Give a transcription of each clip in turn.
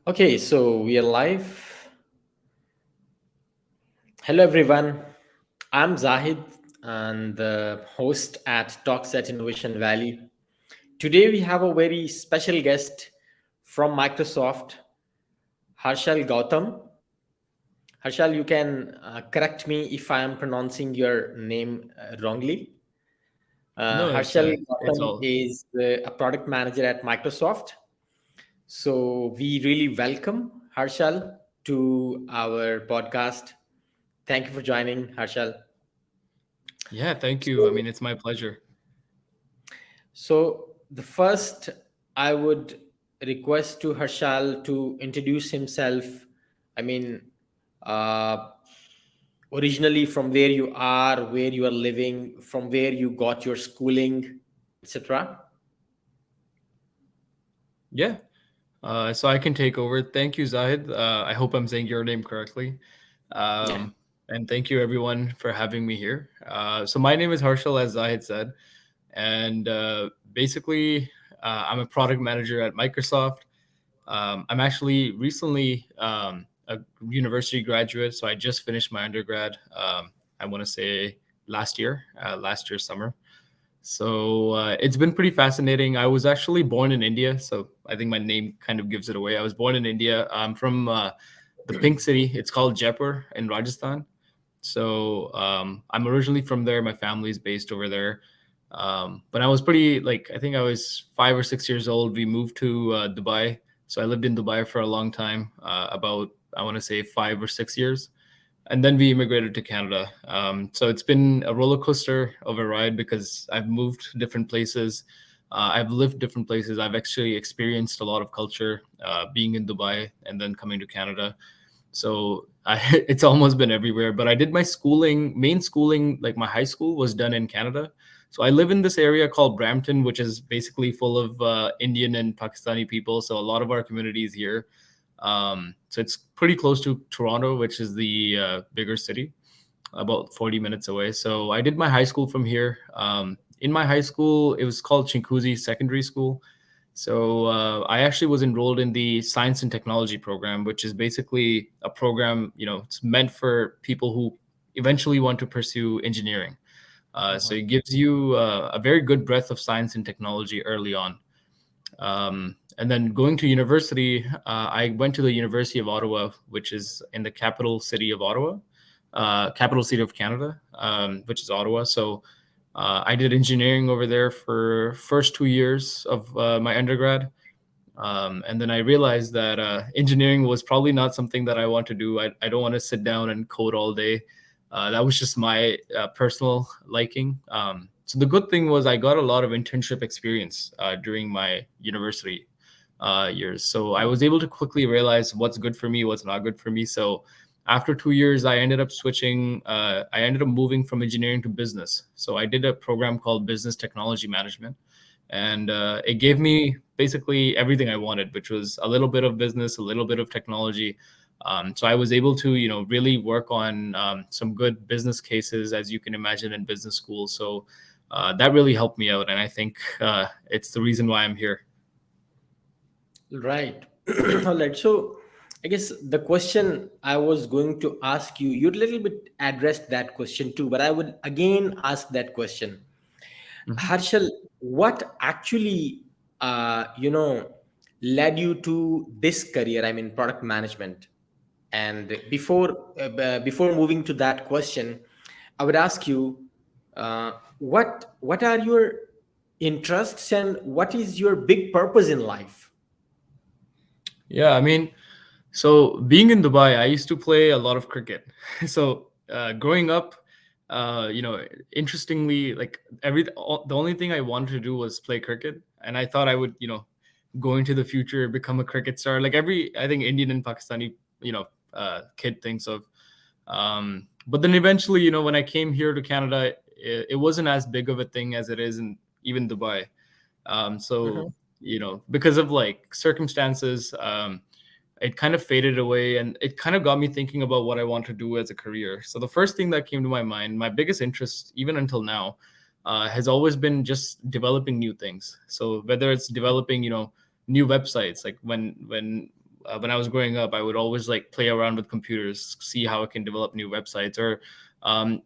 Okay, so we are live. Hello, everyone. I'm Zahid and the host at Talks at Innovation Valley. Today, we have a very special guest from Microsoft, Harshal Gautam. Harshal, you can correct me if I am pronouncing your name wrongly. No, Harshal it's Gautam all. is a product manager at Microsoft. So, we really welcome Harshal to our podcast. Thank you for joining, Harshal. Yeah, thank you. I So, mean, it's my pleasure. so the first, I would request to Harshal to introduce himself. I mean, uh, originally from where you are, where you are living, from where you got your schooling, etc. Yeah. So I can take over. Thank you, Zahid. I hope I'm saying your name correctly. Yeah. And thank you, everyone, for having me here. So my name is Harshal, as Zahid said. And basically, I'm a product manager at Microsoft. I'm actually recently a university graduate. So I just finished my undergrad, I want to say last year summer. So it's been pretty fascinating. I was actually born in India, so I think my name kind of gives it away. I was born in India. I'm from the Pink City. It's called Jaipur in Rajasthan. So I'm originally from there. My family's based over there. But I was pretty like I think I was 5 or 6 years old. We moved to Dubai, so I lived in Dubai for a long time, about I want to say 5 or 6 years, and then we immigrated to Canada. So it's been a roller coaster of a ride because I've moved different places. I've lived different places. I've actually experienced a lot of culture being in Dubai and then coming to Canada. So it's almost been everywhere. But I did my schooling, main schooling, like my high school was done in Canada. So I live in this area called Brampton, which is basically full of Indian and Pakistani people. So a lot of our community is here. So it's pretty close to Toronto, which is the bigger city, about 40 minutes away. So I did my high school from here. In my high school, it was called Chinguzi Secondary School. So I actually was enrolled in the Science and Technology program, which is basically a program, it's meant for people who eventually want to pursue engineering. So Mhm. it gives you a very good breadth of science and technology early on. And then going to university, I went to the University of Ottawa, which is in the capital city of Ottawa, capital city of Canada, which is Ottawa. So I did engineering over there for first 2 years of my undergrad. And then I realized that engineering was probably not something that I want to do. I don't want to sit down and code all day. That was just my personal liking. So the good thing was I got a lot of internship experience during my university years. So I was able to quickly realize what's good for me, what's not good for me. So after 2 years, I ended up switching. I ended up moving from engineering to business. So I did a program called Business Technology Management, and it gave me basically everything I wanted, which was a little bit of business, a little bit of technology. So I was able to, really work on some good business cases, as you can imagine, in business school. So that really helped me out, and I think it's the reason why I'm here. Right. All right. So, I guess the question I was going to ask you, you a little bit addressed that question too, but I would again ask that question. Mhm. Harshal, what actually, led you to this career? I mean, product management. And before moving to that question, I would ask you, what are your interests and what is your big purpose in life? Yeah, I mean, so being in Dubai, I used to play a lot of cricket. So growing up, interestingly, like the only thing I wanted to do was play cricket, and I thought I would, go into the future become a cricket star, like every I think Indian and Pakistani, kid thinks of. But then eventually, when I came here to Canada, it wasn't as big of a thing as it is in even Dubai. So Mhm. because of like circumstances, it kind of faded away, and it kind of got me thinking about what I want to do as a career. So the first thing that came to my mind, my biggest interest even until now, has always been just developing new things. So whether it's developing, new websites, like when when I was growing up, I would always like play around with computers, see how I can develop new websites or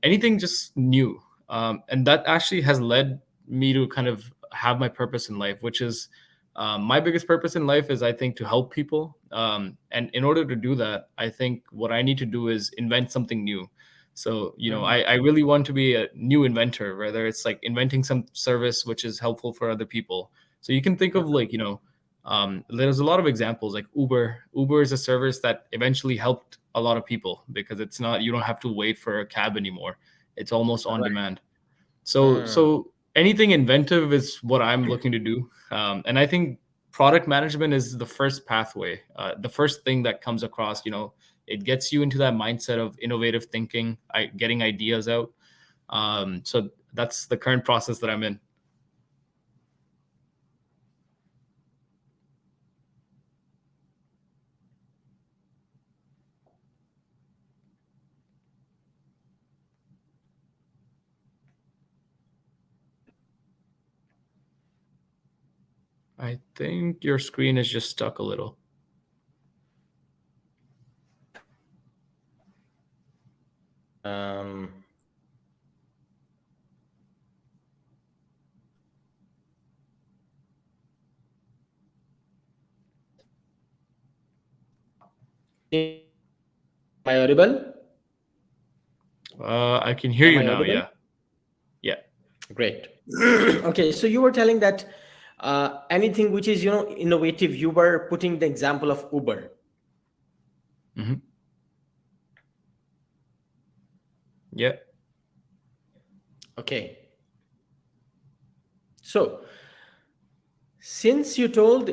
anything just new. And that actually has led me to kind of have my purpose in life, which is my biggest purpose in life is, I think, to help people. And in order to do that, I think what I need to do is invent something new. So, I really want to be a new inventor, whether it's like inventing some service which is helpful for other people. So you can think of like, there's a lot of examples like Uber. Uber is a service that eventually helped a lot of people because it's not, you don't have to wait for a cab anymore. It's almost on Right. demand. So anything inventive is what I'm looking to do. And I think product management is the first pathway, the first thing that comes across. It gets you into that mindset of innovative thinking, getting ideas out. So that's the current process that I'm in. I think your screen is just stuck a little. Um, am I audible? I can hear Am you I now. audible? Yeah. Yeah. Great. Okay, so you were telling that anything which is innovative, you were putting the example of Uber. Hmm. Yeah. Okay. So since you told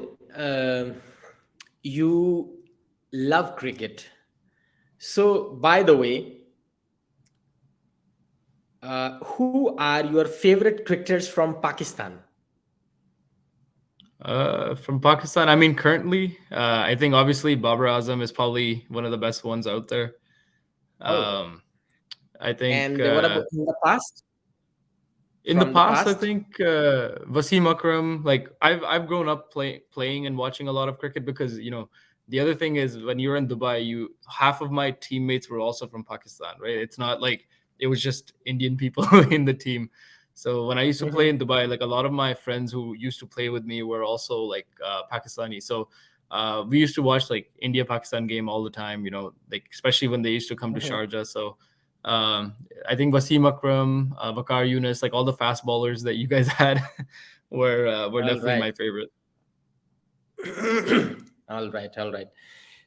you love cricket, so by the way, who are your favorite cricketers from Pakistan? From Pakistan, I mean, currently, I think obviously Babar Azam is probably one of the best ones out there. Oh, Um, I think and what about in the past? in the From the past, I past? think Wasim Akram. Like I've grown up playing and watching a lot of cricket because the other thing is when you're in Dubai, you half of my teammates were also from Pakistan, right? It's not like it was just Indian people in the team. So when I used to play in Mhm. Dubai, like a lot of my friends who used to play with me were also like Pakistani. So we used to watch like India Pakistan game all the time. Like especially when they used to come to Mhm. Sharjah. So um, I think Wasim Akram, Bakar Yunus, like all the fast bowlers that you guys had were All definitely right. my favorite. All right, all right.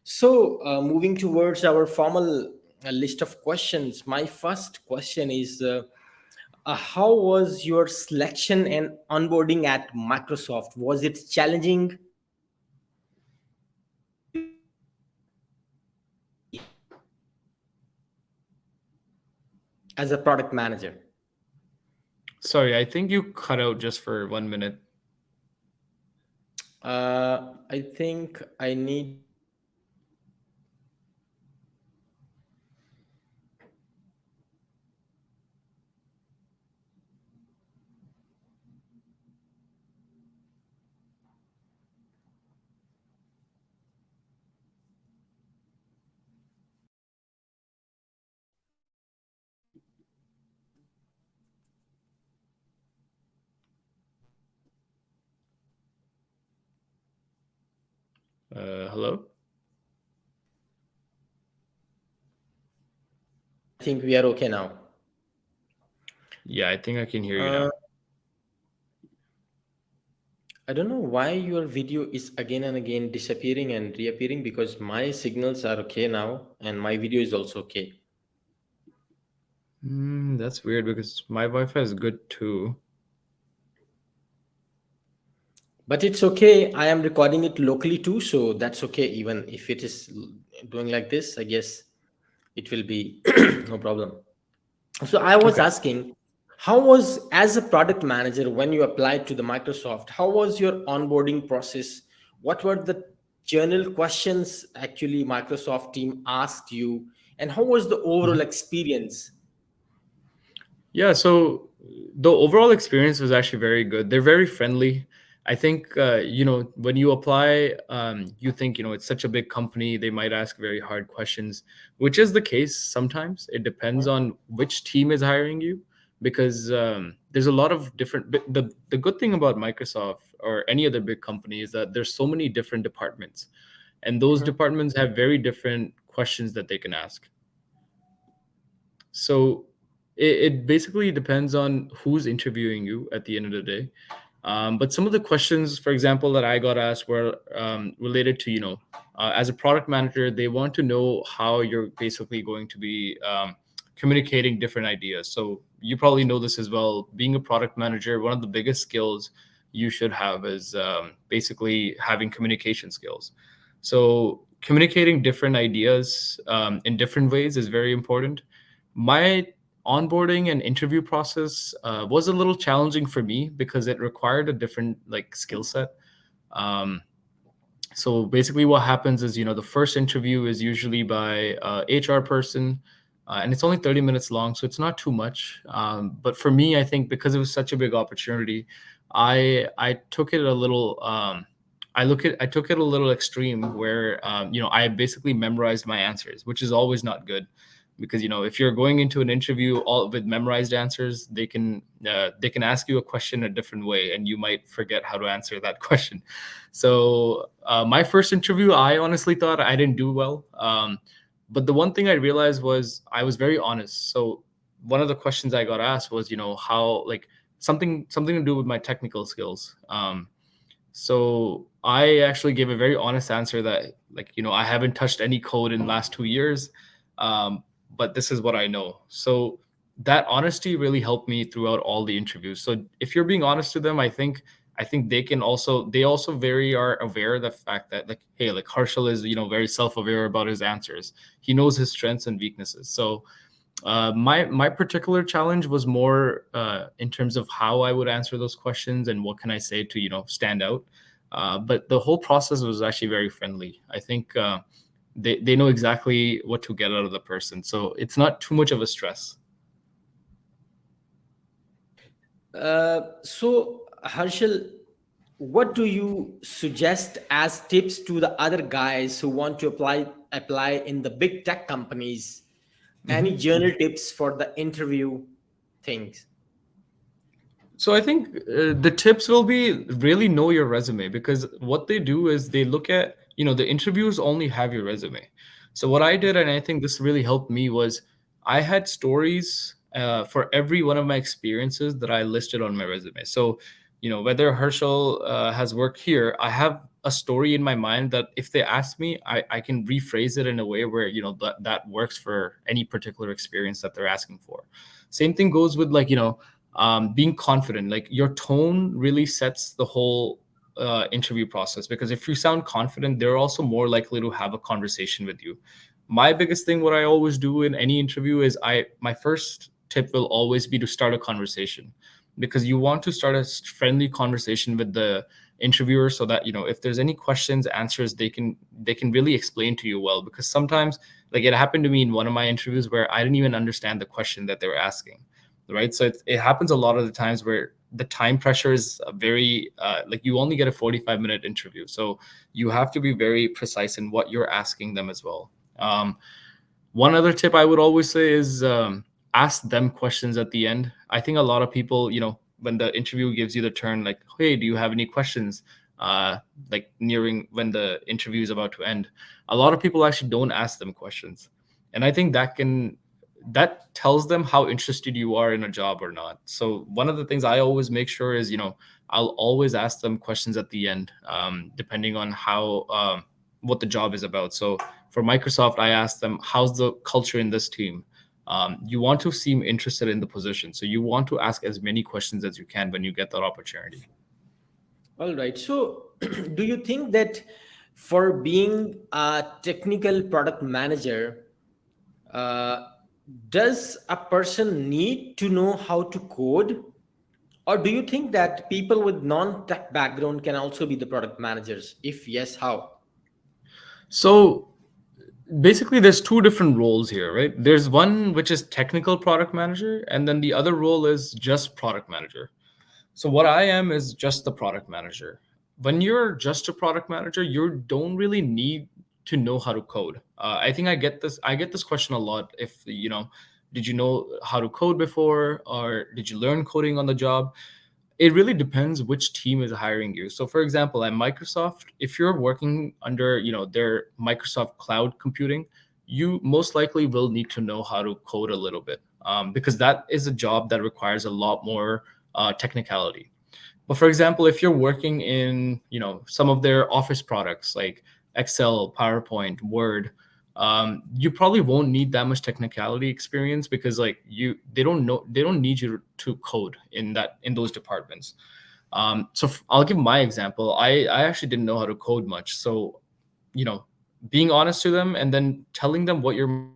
So, moving towards our formal list of questions, my first question is how was your selection and onboarding at Microsoft? Was it challenging as a product manager? Sorry, I think you cut out just for 1 minute. I think I need. Hello? I think we are okay now. Yeah, I think I can hear you Uh, now. I don't know why your video is again and again disappearing and reappearing because my signals are okay now and my video is also okay. That's weird because my Wi-Fi is good too. But it's okay. I am recording it locally too, so that's okay. Even if it is doing like this, I guess it will be no problem. So I was Okay. asking, how was as a product manager when you applied to the Microsoft? How was your onboarding process? What were the general questions actually Microsoft team asked you, and how was the overall Mhm. experience? Yeah, so the overall experience was actually very good. They're very friendly. I think when you apply, you think it's such a big company, they might ask very hard questions, which is the case sometimes. It depends on which team is hiring you, because there's a lot of different. The good thing about Microsoft or any other big company is that there's so many different departments, and those Mhm. departments have very different questions that they can ask. So it basically depends on who's interviewing you at the end of the day. But some of the questions, for example, that I got asked were related to, as a product manager, they want to know how you're basically going to be communicating different ideas. So you probably know this as well. Being a product manager, one of the biggest skills you should have is basically having communication skills. So communicating different ideas in different ways is very important. My onboarding and interview process was a little challenging for me because it required a different like skill set. Um, so basically, what happens is the first interview is usually by HR person, and it's only 30 minutes long, so it's not too much. But for me, I think because it was such a big opportunity, I took it a little. I took it a little extreme where I basically memorized my answers, which is always not good, because if you're going into an interview all with memorized answers, they can ask you a question a different way and you might forget how to answer that question. So my first interview, I honestly thought I didn't do well, but the one thing I realized was I was very honest. So one of the questions I got asked was how, like, something to do with my technical skills. So I actually gave a very honest answer that, like, I haven't touched any code in the last 2 years, um, but this is what I know. So that honesty really helped me throughout all the interviews. So if you're being honest to them, I think they also very are aware of the fact that, like, hey, like, Harshal is very self-aware about his answers. He knows his strengths and weaknesses. So my particular challenge was more in terms of how I would answer those questions and what can I say to stand out. But the whole process was actually very friendly. I think they know exactly what to get out of the person, so it's not too much of a stress. So, Harshal, what do you suggest as tips to the other guys who want to apply in the big tech companies? Any Mhm. journal tips for the interview things? So I think the tips will be really know your resume, because what they do is they look at, the interviews only have your resume. So what I did, and I think this really helped me, was I had stories for every one of my experiences that I listed on my resume. So, whether Herschel has worked here, I have a story in my mind that if they ask me, I can rephrase it in a way where, that works for any particular experience that they're asking for. Same thing goes with, like, being confident. Like, your tone really sets the whole interview process, because if you sound confident, they're also more likely to have a conversation with you. My biggest thing, what I always do in any interview, is my first tip will always be to start a conversation, because you want to start a friendly conversation with the interviewer, so that if there's any questions, answers, they can really explain to you well. Because sometimes, like, it happened to me in one of my interviews where I didn't even understand the question that they were asking, right? So it happens a lot of the times where the time pressure is very like, you only get a 45-minute interview, so you have to be very precise in what you're asking them as well. One other tip I would always say is, ask them questions at the end. I think a lot of people, when the interview gives you the turn, like, hey, do you have any questions, like, nearing when the interview is about to end, a lot of people actually don't ask them questions. And I think that tells them how interested you are in a job or not. So one of the things I always make sure is, I'll always ask them questions at the end, depending on how what the job is about. So for Microsoft, I asked them, how's the culture in this team? You want to seem interested in the position, so you want to ask as many questions as you can when you get that opportunity. All right. So, do you think that for being a technical product manager, uh, does a person need to know how to code? Or do you think that people with non-tech background can also be the product managers? If yes, how? So basically, there's two different roles here, right? There's one which is technical product manager, and then the other role is just product manager. So what I am is just the product manager. When you're just a product manager, you don't really need to know how to code. I think I get this question a lot. If did you know how to code before, or did you learn coding on the job? It really depends which team is hiring you. So for example, at Microsoft, if you're working under their Microsoft cloud computing, you most likely will need to know how to code a little bit, because that is a job that requires a lot more technicality. But for example, if you're working in some of their office products like Excel, PowerPoint, Word, you probably won't need that much technicality experience, because like they don't need you to code in those departments. I'll give my example. I actually didn't know how to code much, so you know being honest to them and then telling them what you're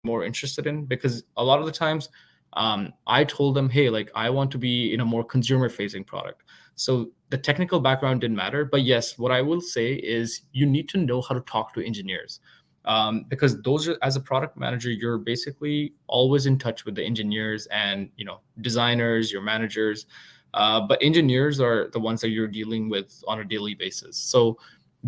more interested in, because a lot of the times I told them, hey, like I want to be in a more consumer facing product. So the technical background didn't matter. But yes, what I will say is you need to know how to talk to engineers, because as a product manager, you're basically always in touch with the engineers and designers, your managers. But engineers are the ones that you're dealing with on a daily basis. So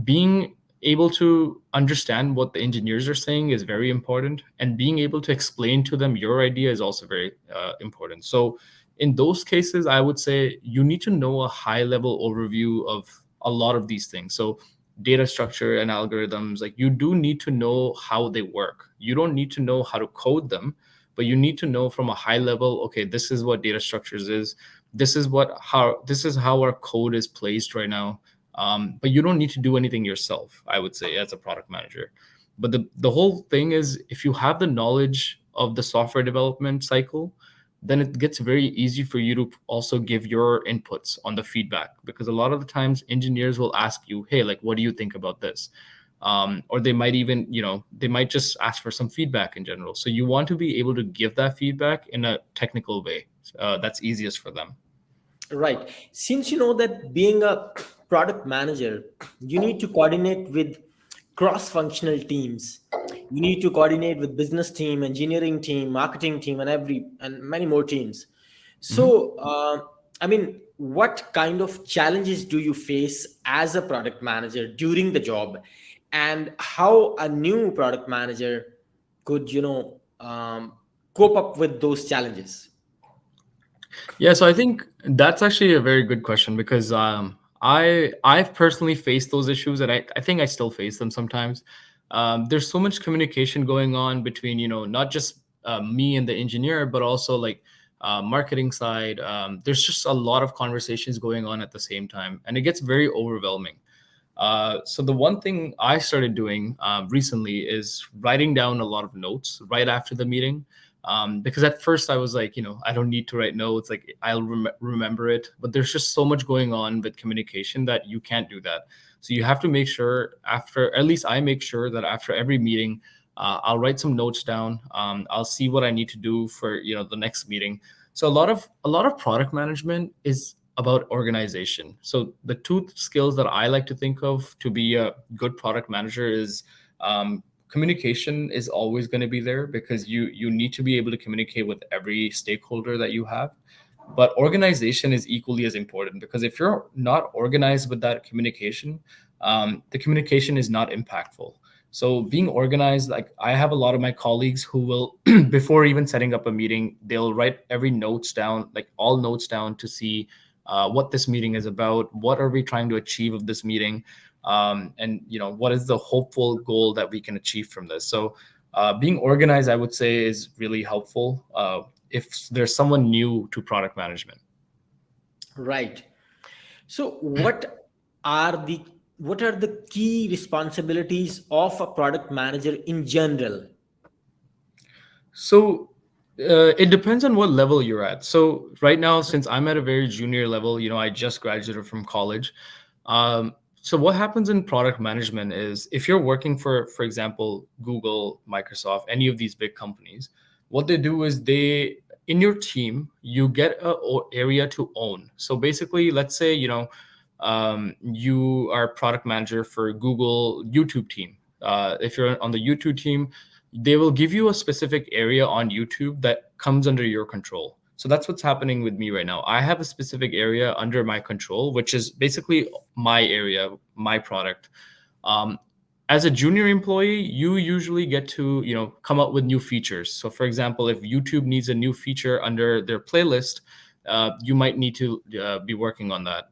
being able to understand what the engineers are saying is very important, and being able to explain to them your idea is also very important. So in those cases, I would say you need to know a high level overview of a lot of these things. So data structure and algorithms, like you do need to know how they work. You don't need to know how to code them, but you need to know from a high level, okay, this is what data structures is, this is how our code is placed right now. But you don't need to do anything yourself, I would say, as a product manager. But the whole thing is, if you have the knowledge of the software development cycle, then it gets very easy for you to also give your inputs on the feedback, because a lot of the times engineers will ask you, hey, like, what do you think about this? Or they might even, they might just ask for some feedback in general. So you want to be able to give that feedback in a technical way that's easiest for them. Right. Since you know that being a product manager, you need to coordinate with cross-functional teams. You need to coordinate with business team, engineering team, marketing team, and many more teams. Mhm. So, I mean, what kind of challenges do you face as a product manager during the job, and how a new product manager could, cope up with those challenges? Yeah, so I think that's actually a very good question, because I've personally faced those issues, and I think I still face them sometimes. There's so much communication going on between not just me and the engineer, but also like marketing side. There's just a lot of conversations going on at the same time, and it gets very overwhelming. So the one thing I started doing recently is writing down a lot of notes right after the meeting. Because at first I was like, I don't need to write notes. Like I'll remember it, but there's just so much going on with communication that you can't do that. So you have to make sure at least I make sure that after every meeting, I'll write some notes down. I'll see what I need to do for the next meeting. So a lot of product management is about organization. So the two skills that I like to think of to be a good product manager is communication is always going to be there, because you need to be able to communicate with every stakeholder that you have. But organization is equally as important, because if you're not organized with that communication, the communication is not impactful. So being organized, like I have a lot of my colleagues who will before even setting up a meeting, they'll write every notes down, like all notes down, to see what this meeting is about, what are we trying to achieve of this meeting, and what is the hopeful goal that we can achieve from this. So being organized, I would say, is really helpful if there's someone new to product management. Right. So, are the what are the key responsibilities of a product manager in general? So it depends on what level you're at. So right now, since I'm at a very junior level, I just graduated from college. So what happens in product management is, if you're working for example, Google, Microsoft, any of these big companies, what they do is in your team, you get a area to own. So basically, let's say, you are product manager for Google YouTube team. If you're on the YouTube team, they will give you a specific area on YouTube that comes under your control. So that's what's happening with me right now. I have a specific area under my control, which is basically my area, my product. um, as a junior employee, you usually get to, come up with new features. So for example, if YouTube needs a new feature under their playlist, you might need to be working on that.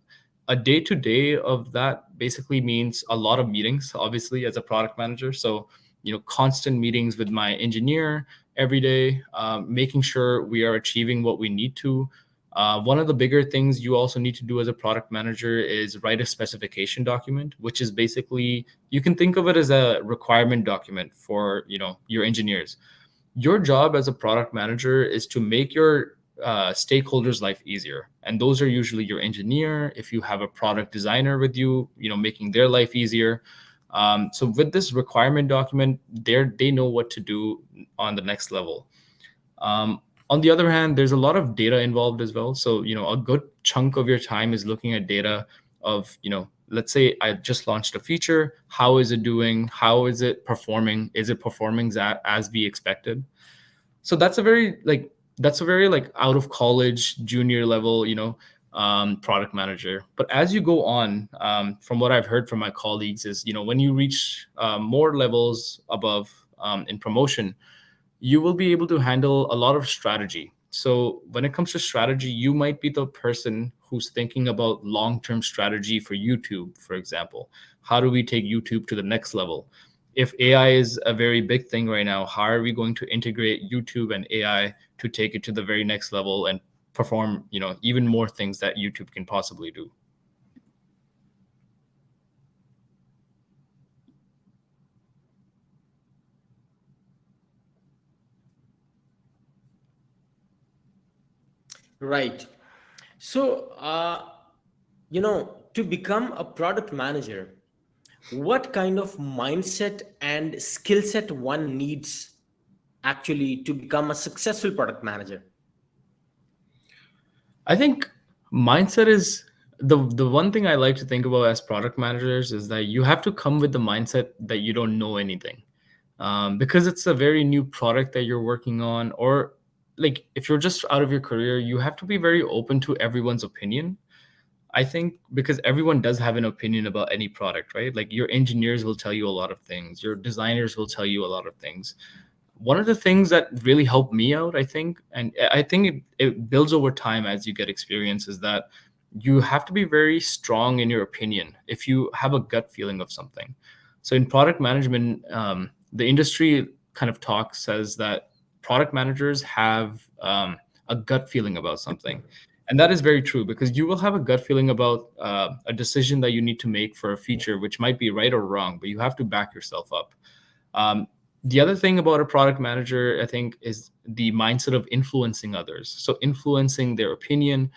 A day to day of that basically means a lot of meetings, obviously, as a product manager. So, constant meetings with my engineer every day, making sure we are achieving what we need to. One of the bigger things you also need to do as a product manager is write a specification document, which is basically, you can think of it as a requirement document for, your engineers. Your job as a product manager is to make your stakeholders life easier, and those are usually your engineer. If you have a product designer with you, making their life easier. So with this requirement document, they know what to do on the next level. On the other hand, there's a lot of data involved as well. So, a good chunk of your time is looking at data of, let's say I just launched a feature. How is it doing? How is it performing? Is it performing as we expected? So that's a very like out of college junior level, product manager. But as you go on, from what I've heard from my colleagues is, when you reach more levels above, in promotion, you will be able to handle a lot of strategy. So when it comes to strategy, you might be the person who's thinking about long-term strategy for YouTube, for example. How do we take YouTube to the next level? If AI is a very big thing right now, how are we going to integrate YouTube and AI to take it to the very next level and perform, even more things that YouTube can possibly do? Right. So, to become a product manager, what kind of mindset and skill set one needs actually to become a successful product manager? I think mindset is the one thing I like to think about as product managers is that you have to come with the mindset that you don't know anything, because it's a very new product that you're working on, or like if you're just out of your career, you have to be very open to everyone's opinion. I think because everyone does have an opinion about any product, right? Like your engineers will tell you a lot of things, your designers will tell you a lot of things. One of the things that really helped me out, I think, and I think it builds over time as you get experience, is that you have to be very strong in your opinion if you have a gut feeling of something. So in product management, the industry kind of talk says that product managers have a gut feeling about something. And that is very true, because you will have a gut feeling about a decision that you need to make for a feature, which might be right or wrong, but you have to back yourself up. Um, the other thing about a product manager, I think, is the mindset of influencing others. So influencing their opinion,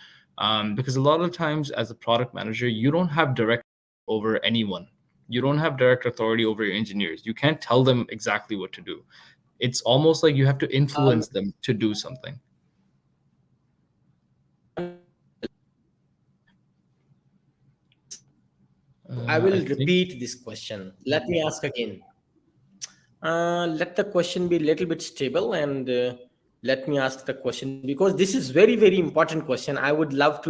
because a lot of times as a product manager, you don't have direct over anyone. You don't have direct authority over your engineers. You can't tell them exactly what to do. It's almost like you have to Um, influence them to do something. I I will think repeat this question. Let me ask again. Let the question be a little bit stable, and let me ask the question, because this is very very important question. I would love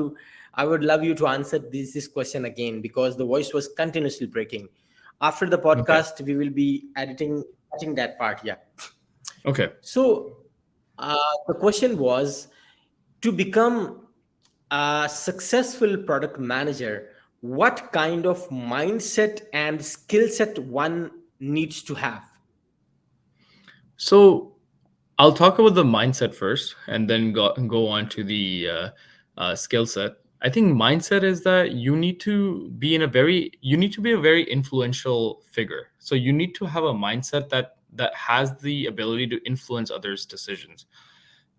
you to answer this question again, because the voice was continuously breaking. After the okay. podcast, we will be editing that part. Yeah. Okay. So the question was, to become a successful product manager, what kind of mindset and skill set one needs to have? So I'll talk about the mindset first, and then go on to the skill set. I think mindset is that you need to be a very influential figure. So you need to have a mindset that has the ability to influence others' decisions.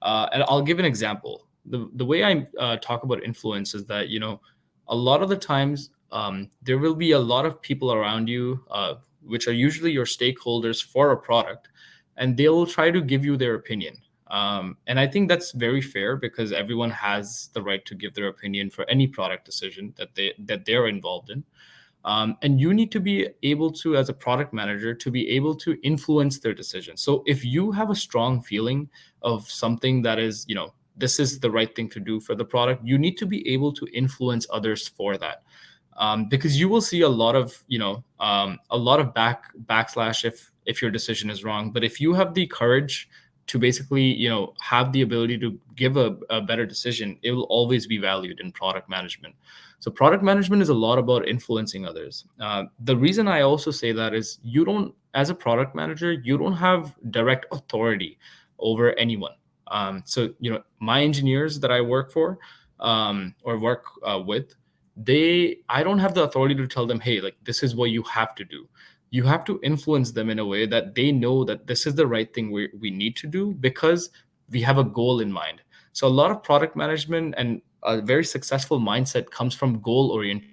And I'll give an example. The way I talk about influence is that, a lot of the times, there will be a lot of people around you, which are usually your stakeholders for a product, and they'll try to give you their opinion. And I think that's very fair, because everyone has the right to give their opinion for any product decision that they're involved in. And you need to be able to, as a product manager, to be able to influence their decision. So if you have a strong feeling of something that is, this is the right thing to do for the product, you need to be able to influence others for that. Because you will see a lot of backslash if your decision is wrong. But if you have the courage to basically have the ability to give a better decision, it will always be valued in product management. So product management is a lot about influencing others. The reason I also say that is, you don't, as a product manager, you don't have direct authority over anyone. So my engineers that I work for, or work with, I don't have the authority to tell them, hey, like, this is what you have to do. You have to influence them in a way that they know that this is the right thing we need to do, because we have a goal in mind. So a lot of product management and a very successful mindset comes from goal oriented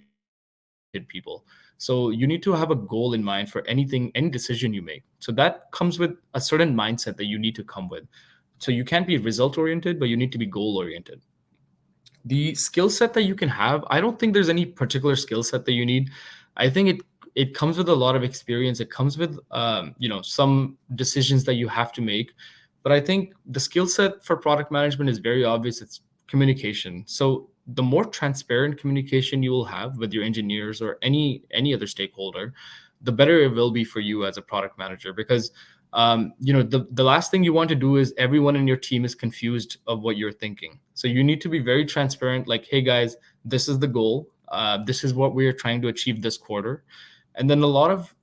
people. So you need to have a goal in mind for any decision you make. So that comes with a certain mindset that you need to come with. So you can't be result oriented, but you need to be goal oriented. The skill set that you can have, I don't think there's any particular skill set that you need. I think it comes with a lot of experience. It comes with some decisions that you have to make. But I think the skill set for product management is very obvious. It's communication. So the more transparent communication you will have with your engineers or any other stakeholder, the better it will be for you as a product manager. Because the last thing you want to do is everyone in your team is confused of what you're thinking. So you need to be very transparent, like, hey guys, this is the goal, this is what we are trying to achieve this quarter. And then a lot of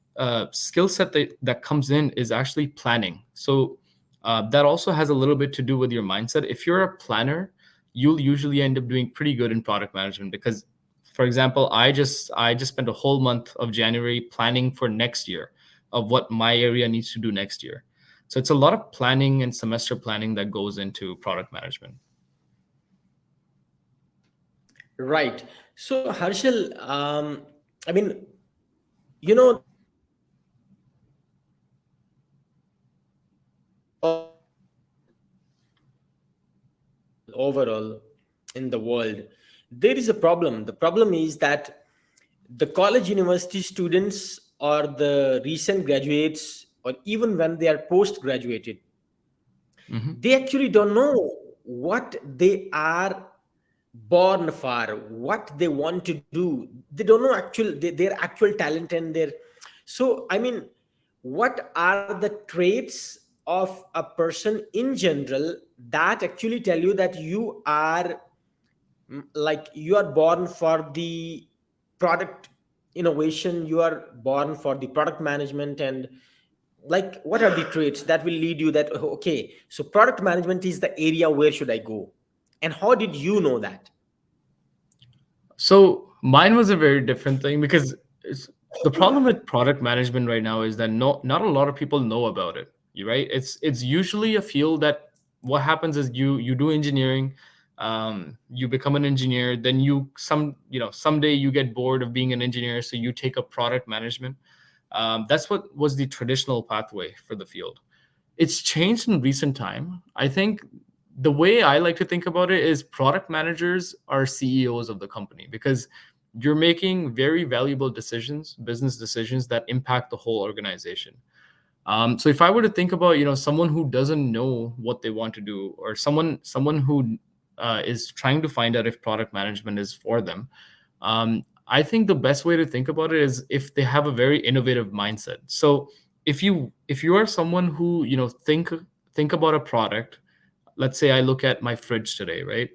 skill set that comes in is actually planning. So that also has a little bit to do with your mindset. If you're a planner, you'll usually end up doing pretty good in product management. Because, for example, I just spent a whole month of January planning for next year, of what my area needs to do next year. So it's a lot of planning and semester planning that goes into product management. Right. So, Harshal, I mean, the college university students or overall in the world, there is a problem. The problem is that the college university students or the recent graduates, or even when they are post graduated, Mhm. they actually don't know what they are born for, what they want to do. They don't know their actual talent and their. So I mean, what are the traits of a person in general that actually tell you that you are, like, you are born for the product innovation, you are born for the product management, and like, what are the traits that will lead you that, oh, okay, so product management is the area where should I go, and how did you know that? So mine was a very different thing, because the problem with product management right now is that not a lot of people know about it. You right? It's usually a field that, what happens is, you do engineering, you become an engineer, then someday you get bored of being an engineer, so you take up product management. That's what was the traditional pathway for the field. It's changed in recent time. I think the way I like to think about it is, product managers are CEOs of the company, because you're making very valuable decisions, business decisions that impact the whole organization. So if I were to think about, someone who doesn't know what they want to do, or someone who is trying to find out if product management is for them, I think the best way to think about it is if they have a very innovative mindset. So if you are someone who think about a product. Let's say I look at my fridge today, right?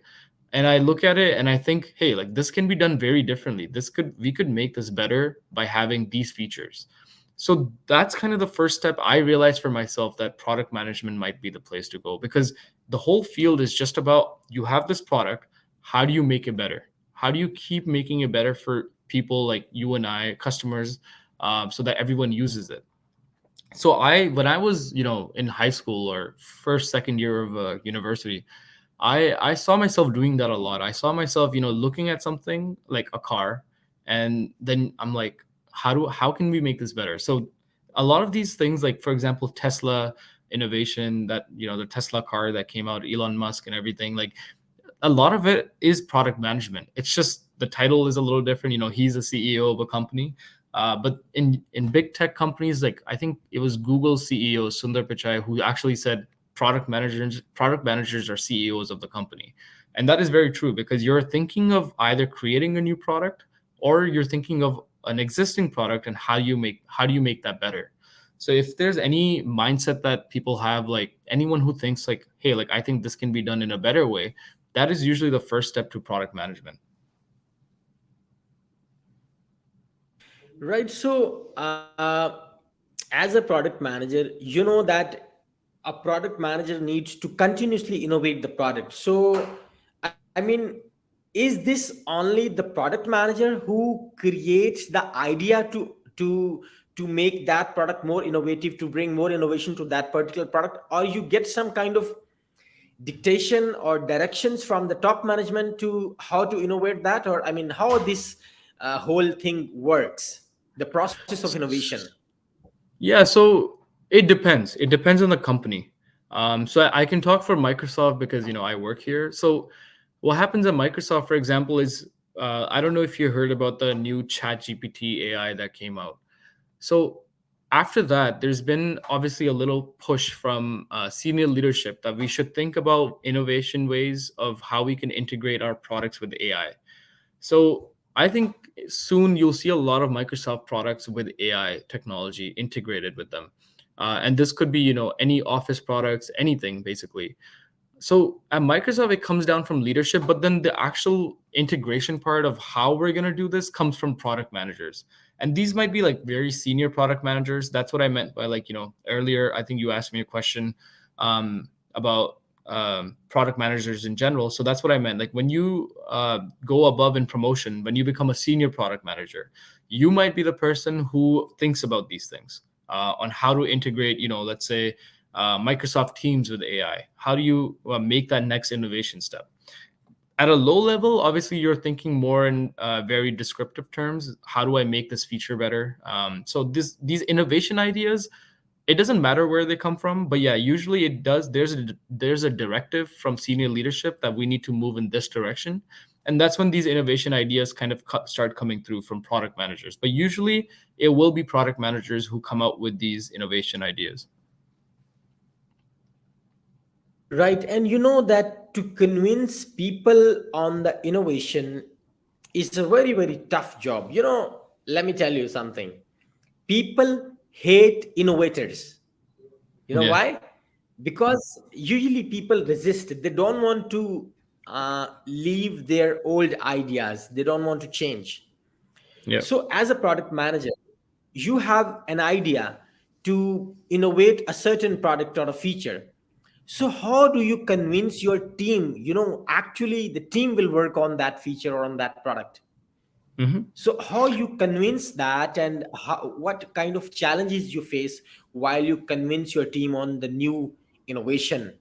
And I look at it and I think, hey, like, this can be done very differently. We could make this better by having these features. So that's kind of the first step. I realized for myself that product management might be the place to go, because the whole field is just about, you have this product, how do you make it better? How do you keep making it better for people like you and I, customers, so that everyone uses it? So when I was in high school, or first second year of university, I saw myself doing that a lot. I saw myself looking at something like a car, and then I'm like, how can we make this better? So a lot of these things, like, for example, Tesla innovation, that the Tesla car that came out, Elon Musk and everything, like, a lot of it is product management. It's just the title is a little different. He's a CEO of a company. But in big tech companies, like, I think it was Google CEO Sundar Pichai who actually said, product managers are CEOs of the company. And that is very true, because you're thinking of either creating a new product, or you're thinking of an existing product and how do you make that better. So if there's any mindset that people have, like anyone who thinks like, hey, like I think this can be done in a better way, that is usually the first step to product management. Right. So, as a product manager, you know that a product manager needs to continuously innovate the product. So, I mean, is this only the product manager who creates the idea to make that product more innovative, to bring more innovation to that particular product, or you get some kind of dictation or directions from the top management to how to innovate that, or I mean how this whole thing works, the process of innovation? Yeah, so it depends. It depends on the company. So I can talk for Microsoft because I work here. So what happens at Microsoft, for example, is I don't know if you heard about the new Chat GPT AI that came out. So after that, there's been obviously a little push from senior leadership that we should think about innovation ways of how we can integrate our products with AI. So I think soon you'll see a lot of Microsoft products with AI technology integrated with them. And this could be, any office products, anything basically. So at Microsoft, it comes down from leadership, but then the actual integration part of how we're going to do this comes from product managers. And these might be like very senior product managers. That's what I meant by, like, earlier, I think you asked me a question about product managers in general. So that's what I meant. Like when you go above in promotion, when you become a senior product manager, you might be the person who thinks about these things on how to integrate, let's say, Microsoft Teams with AI. How do you make that next innovation step? At a low level, obviously, you're thinking more in very descriptive terms. How do I make this feature better? So these innovation ideas, it doesn't matter where they come from, but yeah, usually it does. There's a directive from senior leadership that we need to move in this direction, and that's when these innovation ideas kind of start coming through from product managers. But usually, it will be product managers who come out with these innovation ideas. Right. And you know that to convince people on the innovation is a very, very tough job. Let me tell you something. People hate innovators. You know Yeah. why? Because usually people resist it. They don't want to leave their old ideas, they don't want to change. Yeah. So, as a product manager, you have an idea to innovate a certain product or a feature. So, how do you convince your team? Actually, the team will work on that feature or on that product. Mhm. So, how you convince that, and what kind of challenges you face while you convince your team on the new innovation?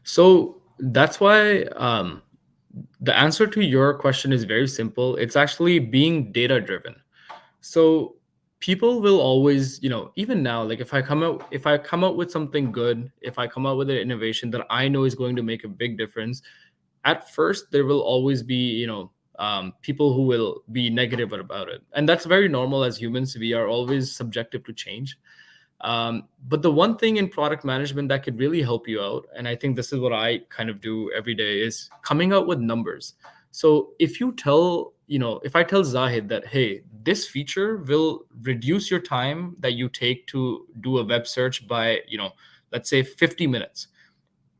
So that's why the answer to your question is very simple. It's actually being data driven. So people will always, even now, like if I come out with something good, if I come out with an innovation that I know is going to make a big difference, at first there will always be, people who will be negative about it, and that's very normal. As humans, we are always subjective to change. But the one thing in product management that could really help you out, and I think this is what I kind of do every day, is coming out with numbers. So if I tell Zahid that, hey, this feature will reduce your time that you take to do a web search by, let's say 50 minutes,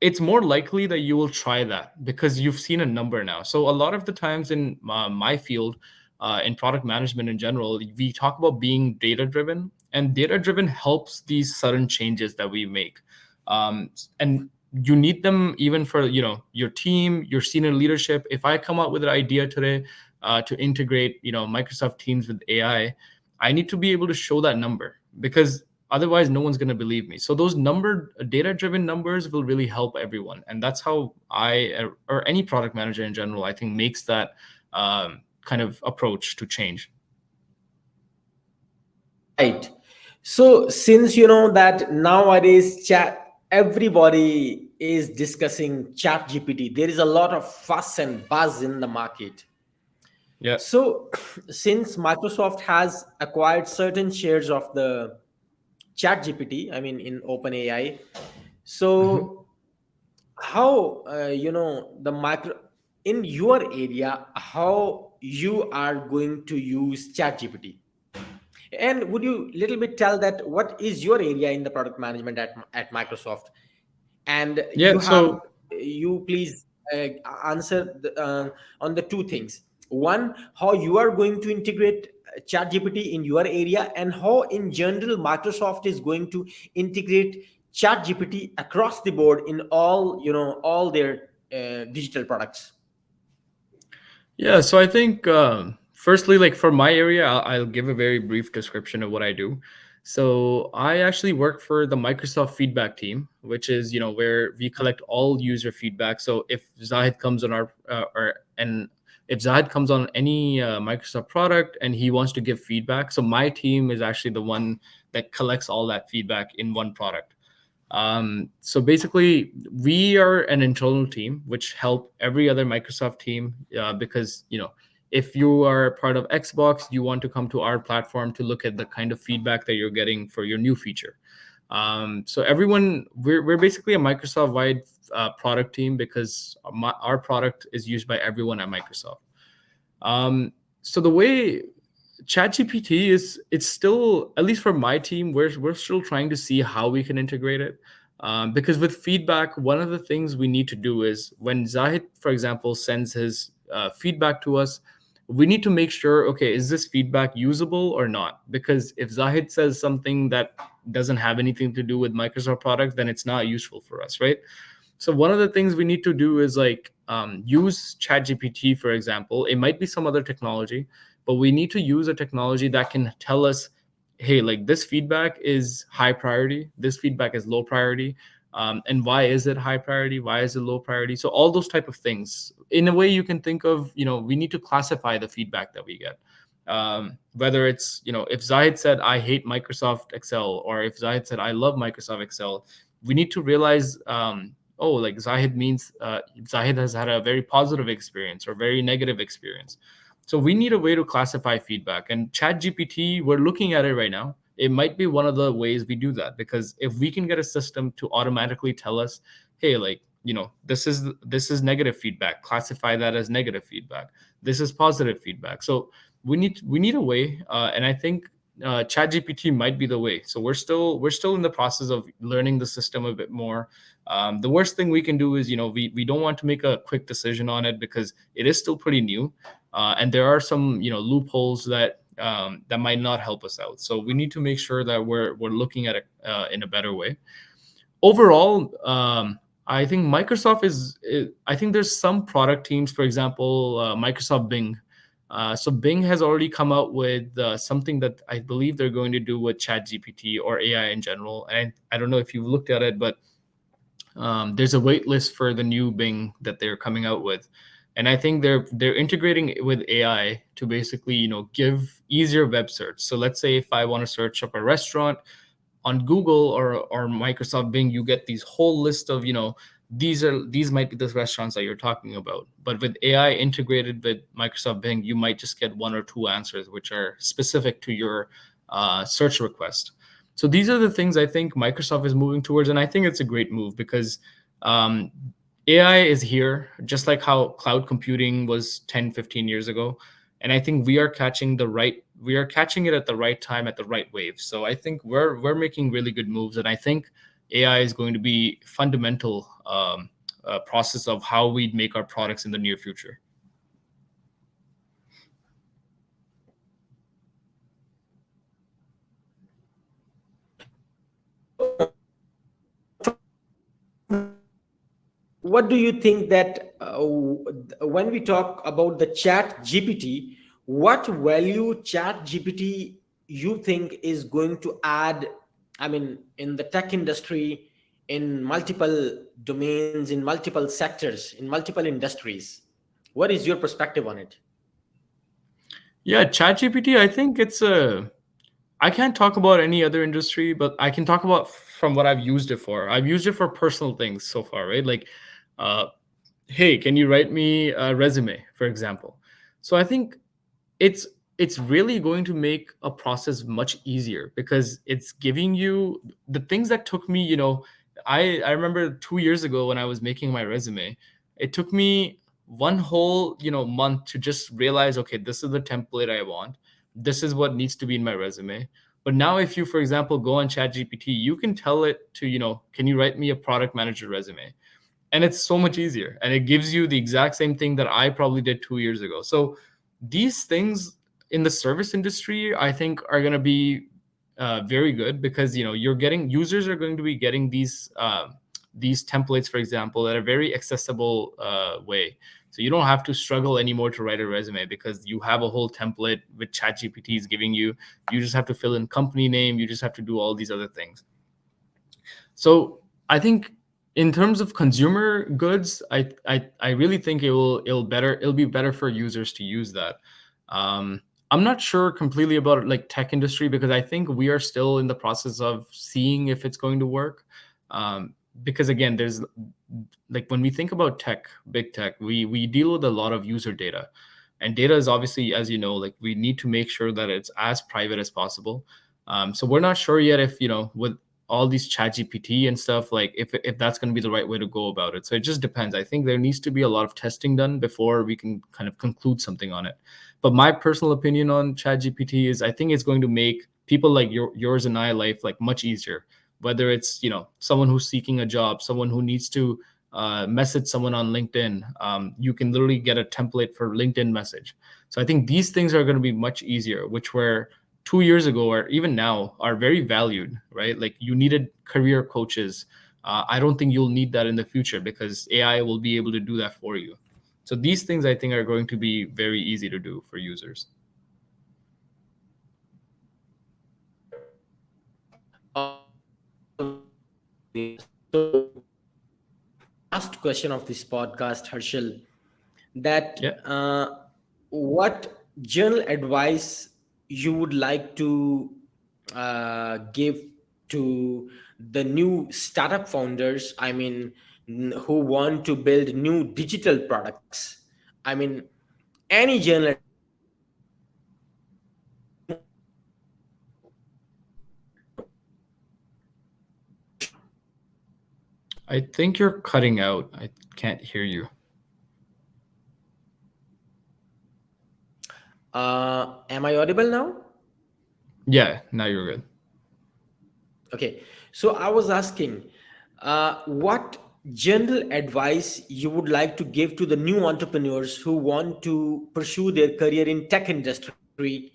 it's more likely that you will try that because you've seen a number now. So a lot of the times in my field, in product management in general, we talk about being data driven, and data driven helps these sudden changes that we make. And you need them even for your team, your senior leadership. If I come up with an idea today to integrate Microsoft Teams with AI, I need to be able to show that number, because otherwise no one's going to believe me. So those data driven numbers will really help everyone, and that's how I, or any product manager in general, I think, makes that kind of approach to change. Right. So, since you know that nowadays everybody is discussing Chat GPT, there is a lot of fuss and buzz in the market. Yeah. So, since Microsoft has acquired certain shares of the Chat GPT, I mean in OpenAI, Mhm. So how the micro in your area, how you are going to use chat gpt, and would you little bit tell that what is your area in the product management at Microsoft? And Yeah. you please answer on the two things. One, how you are going to integrate chat gpt in your area, and how in general Microsoft is going to integrate chat gpt across the board in all their digital products. Yeah, so I think firstly, like for my area, I'll give a very brief description of what I do. So I actually work for the Microsoft feedback team, which is where we collect all user feedback. So if Zahid comes on our or and if Zahid comes on any Microsoft product and he wants to give feedback, so my team is actually the one that collects all that feedback in one product. So basically, we are an internal team which help every other Microsoft team because if you are part of Xbox, you want to come to our platform to look at the kind of feedback that you're getting for your new feature. So everyone, we're basically a Microsoft-wide product team because our product is used by everyone at Microsoft. So the way ChatGPT is, it's still, at least for my team, we're still trying to see how we can integrate it. Because with feedback, one of the things we need to do is when Zahid, for example, sends his feedback to us, we need to make sure, okay, is this feedback usable or not? Because if Zahid says something that doesn't have anything to do with Microsoft products, then it's not useful for us, right? So one of the things we need to do is like use ChatGPT, for example. It might be some other technology, but we need to use a technology that can tell us, hey, like this feedback is high priority, this feedback is low priority, and why is it high priority? Why is it low priority? So all those type of things. In a way, you can think of, we need to classify the feedback that we get. Whether it's, if Zahid said, I hate Microsoft Excel, or if Zahid said, I love Microsoft Excel, we need to realize, oh, like Zahid means Zahid has had a very positive experience or very negative experience. So we need a way to classify feedback. And ChatGPT, we're looking at it right now. It might be one of the ways we do that, because if we can get a system to automatically tell us, hey, like, this is negative feedback, classify that as negative feedback. This is positive feedback. So we need a way, and I think ChatGPT might be the way. So we're still in the process of learning the system a bit more. The worst thing we can do is, we don't want to make a quick decision on it because it is still pretty new, and there are some loopholes that might not help us out. So we need to make sure that we're looking at it in a better way. Overall, I think I think there's some product teams, for example, Microsoft Bing. So Bing has already come out with something that I believe they're going to do with ChatGPT or AI in general. And I don't know if you've looked at it, but there's a wait list for the new Bing that they're coming out with, and I think they're integrating it with AI to basically give easier web search. So let's say if I want to search up a restaurant on Google or Microsoft Bing, you get these whole list of these might be the restaurants that you're talking about. But with AI integrated with Microsoft Bing, you might just get one or two answers which are specific to your search request. So these are the things I think Microsoft is moving towards, and I think it's a great move because um, AI is here, just like how cloud computing was 10, 15 years ago. And I think we are catching it at the right time, at the right wave. So I think we're making really good moves, and I think AI is going to be fundamental process of how we make our products in the near future. What do you think that when we talk about the chat gpt, what value chat gpt you think is going to add, I mean, in the tech industry, in multiple domains, in multiple sectors, in multiple industries? What is your perspective on it? Yeah, ChatGPT, I think I can't talk about any other industry, but I can talk about from what I've used it for. I've used it for personal things so far, right? Like, uh, hey, can you write me a resume, for example? So I think it's it's really going to make a process much easier because it's giving you the things that took me, I remember 2 years ago when I was making my resume, it took me one whole month to just realize, okay, this is the template I want. This is what needs to be in my resume. But now, if you, for example, go on ChatGPT, you can tell it to, can you write me a product manager resume? And it's so much easier, and it gives you the exact same thing that I probably did 2 years ago. So these things in the service industry, I think, are going to be very good, because you're getting users are going to be getting these templates, for example, at a very accessible way. So you don't have to struggle anymore to write a resume, because you have a whole template with ChatGPT is giving you. You just have to fill in company name. You just have to do all these other things. So I think, in terms of consumer goods, I really think it'll be better for users to use that. Um, I'm not sure completely about like tech industry, because I think we are still in the process of seeing if it's going to work. Because again, there's like, when we think about tech, big tech, we deal with a lot of user data, and data is obviously, as you know, like, we need to make sure that it's as private as possible. So we're not sure yet if, with all these chat GPT and stuff, like, if that's going to be the right way to go about it. So it just depends. I think there needs to be a lot of testing done before we can kind of conclude something on it. But my personal opinion on chat GPT is, I think it's going to make people like yours and I life like much easier. Whether it's, someone who's seeking a job, someone who needs to message someone on LinkedIn, you can literally get a template for LinkedIn message. So I think these things are going to be much easier, which were 2 years ago, or even now, are very valued, right? Like, you needed career coaches. I don't think you'll need that in the future, because AI will be able to do that for you. So these things, I think, are going to be very easy to do for users. So, last question of this podcast, Harshal, that Yeah. what general advice you would like to give to the new startup founders, I mean, who want to build new digital products? I mean, any general advice you would like to give to them, I think you're cutting out. I can't hear you. am I audible now? Yeah, now you're good. Okay, so I was asking, what general advice you would like to give to the new entrepreneurs who want to pursue their career in tech industry,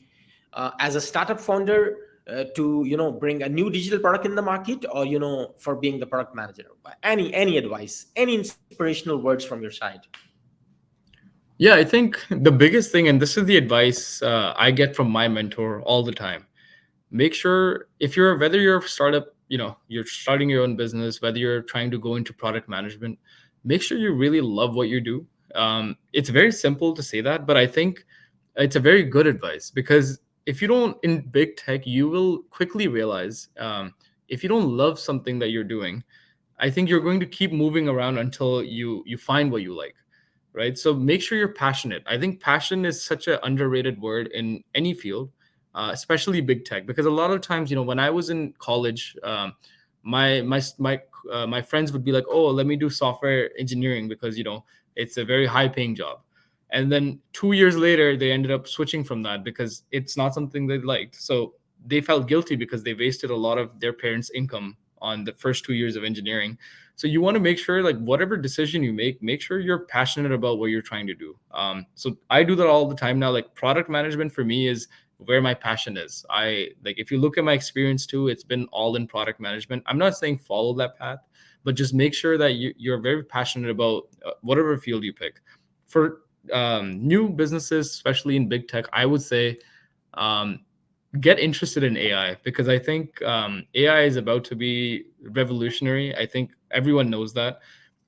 as a startup founder, to bring a new digital product in the market, or for being the product manager? Any advice, any inspirational words from your side? Yeah, I think the biggest thing, and this is the advice I get from my mentor all the time: make sure, if you're whether you're a startup, you're starting your own business, whether you're trying to go into product management, make sure you really love what you do. It's very simple to say that, but I think it's a very good advice, because if you don't, in big tech, you will quickly realize, if you don't love something that you're doing, I think you're going to keep moving around until you find what you like, right? So make sure you're passionate. I think passion is such an underrated word in any field, especially big tech, because a lot of times, when I was in college, my friends would be like, "Oh, let me do software engineering because it's a very high paying job." And then 2 years later, they ended up switching from that because it's not something they liked. So they felt guilty because they wasted a lot of their parents' income on the first 2 years of engineering. So you want to make sure, like, whatever decision you make sure you're passionate about what you're trying to do. So I do that all the time now. Like, product management for me is where my passion is. I like, if you look at my experience too, it's been all in product management. I'm not saying follow that path, but just make sure that you're very passionate about whatever field you pick. For new businesses, especially in big tech, I would say, um, get interested in AI, because I think AI is about to be revolutionary. I think everyone knows that.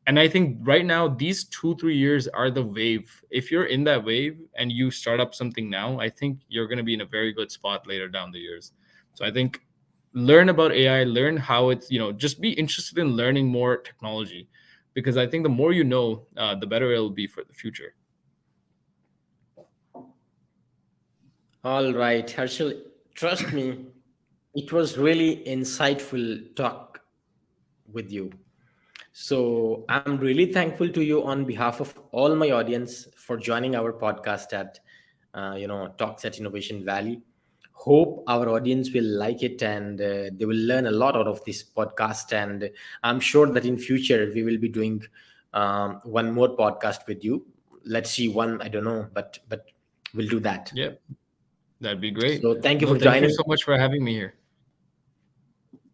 And I think right now, these 2, 3 years are the wave. If you're in that wave and you start up something now, I think you're going to be in a very good spot later down the years. So I think, learn about AI, learn how it's, just be interested in learning more technology, because I think the more you know, the better it'll be for the future. All right, Harshal, trust me, it was really insightful talk with you. So I'm really thankful to you on behalf of all my audience for joining our podcast at, Talks at Innovation Valley. Hope our audience will like it and they will learn a lot out of this podcast. And I'm sure that in future we will be doing one more podcast with you. Let's see, one, I don't know, but we'll do that. Yep, that'd be great. So thank you No, for thank you joining. so much for having me here.